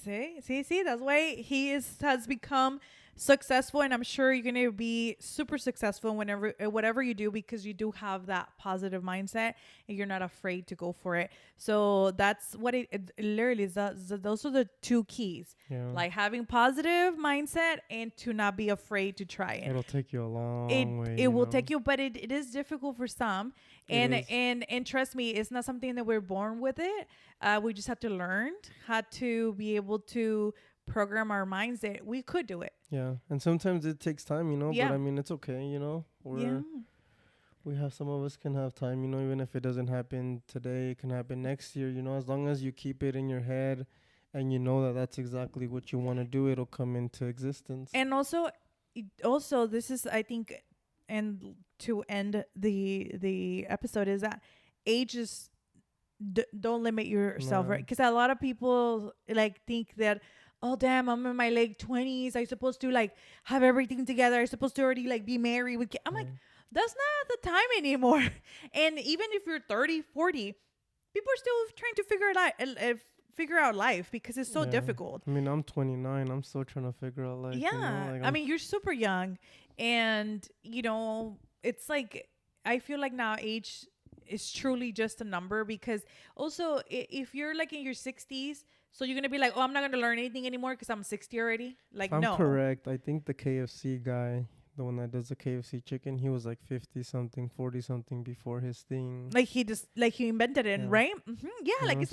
See, that's why he has become successful, and I'm sure you're gonna be super successful whatever you do, because you do have that positive mindset and you're not afraid to go for it. So that's what it literally is. Those are the two keys, like having positive mindset and to not be afraid to try it. It'll take you a long way. It will take you, but it is difficult for some, and trust me, it's not something that we're born with it. We just have to learn how to be able to program our minds that we could do it. Yeah, and sometimes it takes time, Yeah. But I mean, it's okay, We have, some of us can have time, even if it doesn't happen today, it can happen next year, as long as you keep it in your head and you know that that's exactly what you want to do, it'll come into existence. And also this is, I think, and to end the episode, is that age is don't limit yourself, right? Because a lot of people like think that, oh damn, I'm in my late 20s, I'm supposed to like have everything together, I'm supposed to already like be married with kids. I'm like, that's not the time anymore. And even if you're 30, 40, people are still trying to figure out life because it's so difficult. I mean, I'm 29, I'm still trying to figure out life. I mean, you're super young, and it's like, I feel like now age is truly just a number, because also if you're like in your 60s, so you're gonna be like, oh, I'm not gonna learn anything anymore because I'm 60 already. Like, no. I'm correct. I think the KFC guy, the one that does the KFC chicken, he was like 50 something, 40 something before his thing. Like he invented it, right? Mm-hmm. Yeah, like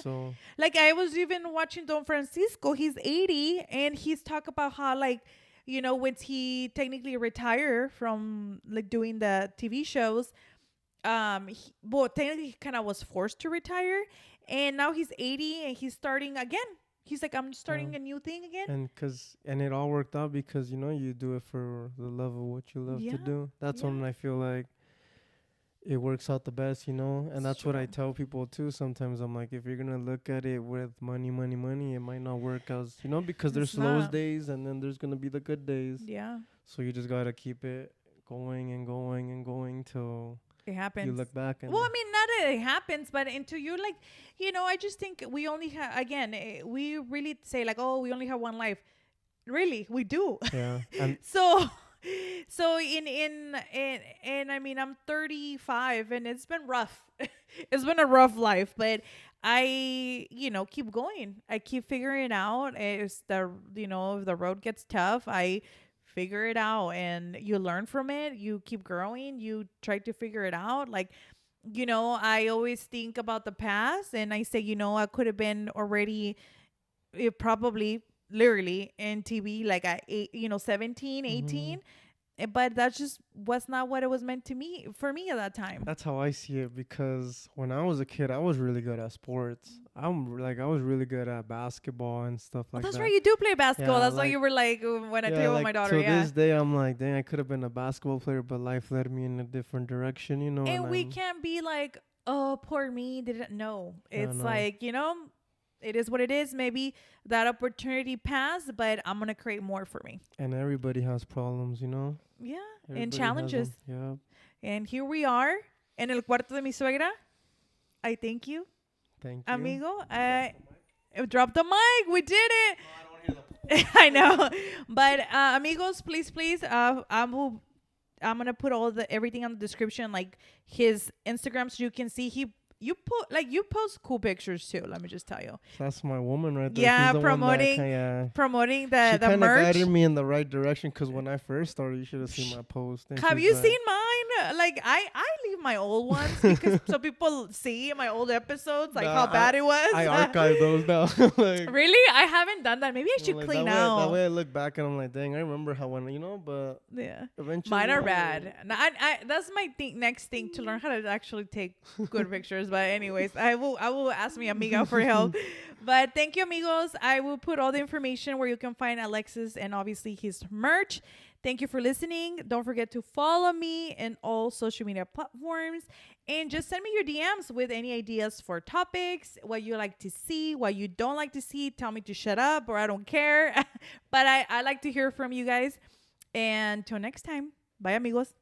like I was even watching Don Francisco. He's 80, and he's talk about how, like, once he technically retire from like doing the TV shows, Well, technically he kind of was forced to retire, and now he's 80 and he's starting again. He's like, I'm starting a new thing again. And it all worked out because you do it for the love of what you love to do. That's when I feel like it works out the best, and that's what I tell people too. Sometimes I'm like, if you're gonna look at it with money, it might not work as because there's those days and then there's gonna be the good days. Yeah. So you just gotta keep it going and going and going till it happens. You look back and well, I mean, not that it happens, but until you're like, I just think we only have we really say like, oh, we only have one life. Really, we do. Yeah. So in I mean, I'm 35 and it's been rough. It's been a rough life, but I keep going. I keep figuring it out. It's if the road gets tough, I figure it out and you learn from it. You keep growing. You try to figure it out. Like, I always think about the past and I say, I could have been already probably literally in TV like at 17, 18. But that just was not what it was meant for me at that time. That's how I see it, because when I was a kid, I was really good at sports. I was really good at basketball and stuff like that. That's right, you do play basketball. Yeah, that's why you were like, when I play with my daughter. To this day, I'm like, dang, I could have been a basketball player, but life led me in a different direction, And we can't be like, oh, poor me, didn't know. It's like, it is what it is. Maybe that opportunity passed, but I'm going to create more for me. And everybody has problems, Yeah. Everybody and challenges. Yeah. And here we are en el cuarto de mi suegra. I thank you. Thank you. Amigo. Drop the mic. We did it. No, I don't hear the I know. But amigos, please, I'm going to put everything on the description, like his Instagram, so you can see you post cool pictures too. Let me just tell you. That's my woman right there. Yeah, promoting the she merch. Guided me in the right direction, because when I first started, you should have seen my post. Have you seen mine? Like I leave my old ones because so people see my old episodes, like how bad it was. I archive those now. Really? I haven't done that. Maybe I should clean out. That way I look back and I'm like, dang, I remember how but yeah, eventually mine are bad. I that's my next thing, to learn how to actually take good pictures. But anyways, I will ask mi amiga for help. But thank you, amigos. I will put all the information where you can find Alexis and obviously his merch. Thank you for listening. Don't forget to follow me in all social media platforms. And just send me your DMs with any ideas for topics, what you like to see, what you don't like to see. Tell me to shut up, or I don't care. But I like to hear from you guys. And till next time. Bye, amigos.